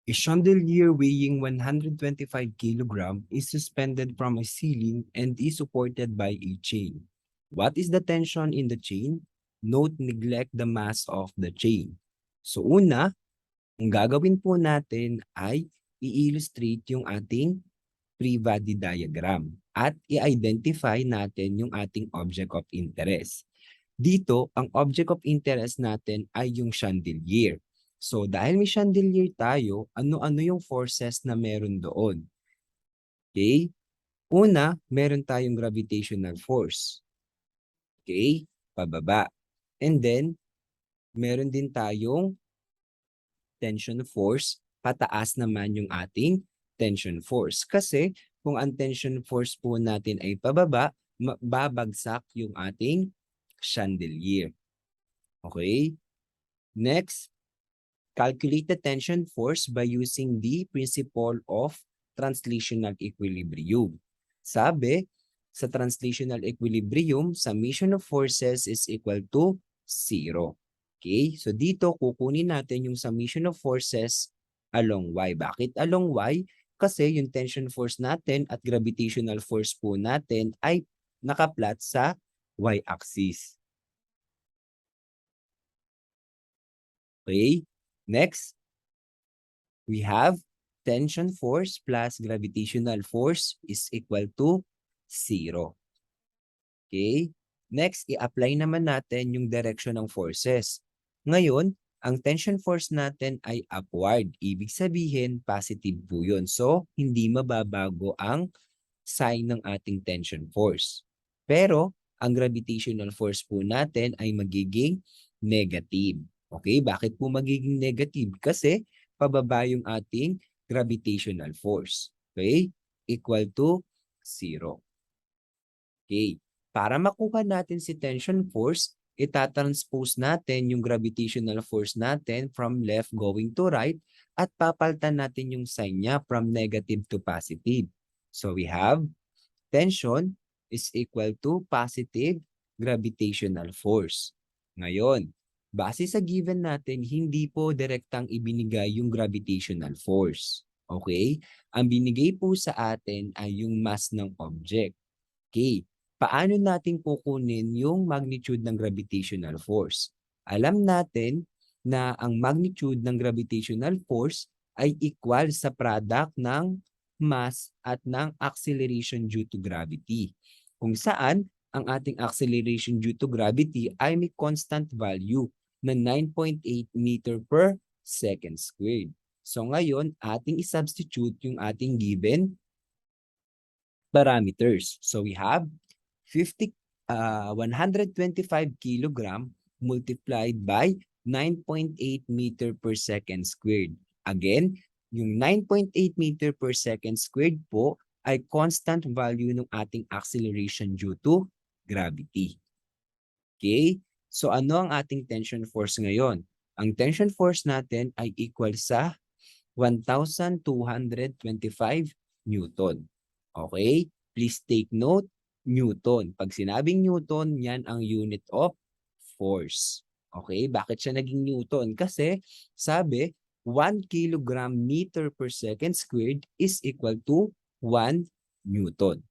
A chandelier weighing 125 kg is suspended from a ceiling and is supported by a chain. What is the tension in the chain? Note, neglect the mass of the chain. So una, ang gagawin po natin ay i-illustrate yung ating free body diagram at i-identify natin yung ating object of interest. Dito, ang object of interest natin ay yung chandelier. So dahil may chandelier tayo, ano-ano yung forces na meron doon? Okay? Una, meron tayong gravitational force. Okay? Pababa. And then, meron din tayong tension force. Pataas naman yung ating tension force. Kasi kung ang tension force po natin ay pababa, babagsak yung ating chandelier. Okay? Next, calculate the tension force by using the principle of translational equilibrium. Sabi, sa translational equilibrium, summation of forces is equal to 0. Okay? So dito, kukunin natin yung summation of forces along Y. Bakit along Y? Kasi yung tension force natin at gravitational force po natin ay nakaplat sa Y-axis. Okay? Next, we have tension force plus gravitational force is equal to 0. Okay? Next, i-apply naman natin yung direction ng forces. Ngayon, ang tension force natin ay upward. Ibig sabihin, positive po yun. So, hindi mababago ang sign ng ating tension force. Pero, ang gravitational force po natin ay magiging negative. Okay? Bakit po magiging negative? Kasi, pababa yung ating gravitational force. Okay? Equal to 0. Okay. Para makuha natin si tension force, itatranspose natin yung gravitational force natin from left going to right at papalitan natin yung sign niya from negative to positive. So we have tension is equal to positive gravitational force. Ngayon, base sa given natin, hindi po direktang ibinigay yung gravitational force. Okay? Ang binigay po sa atin ay yung mass ng object. Okay. Paano natin kukunin yung magnitude ng gravitational force? Alam natin na ang magnitude ng gravitational force ay equal sa product ng mass at ng acceleration due to gravity. Kung saan ang ating acceleration due to gravity ay may constant value na 9.8 meter per second squared. So ngayon, ating isubstitute yung ating given parameters. So we have 125 kilogram multiplied by 9.8 meter per second squared. Again, yung 9.8 meter per second squared po ay constant value ng ating acceleration due to gravity. Okay? So ano ang ating tension force ngayon? Ang tension force natin ay equal sa 1,225 Newton. Okay? Please take note, Newton. Pag sinabing Newton, yan ang unit of force. Okay? Bakit siya naging Newton? Kasi sabi, 1 kilogram meter per second squared is equal to 1 Newton.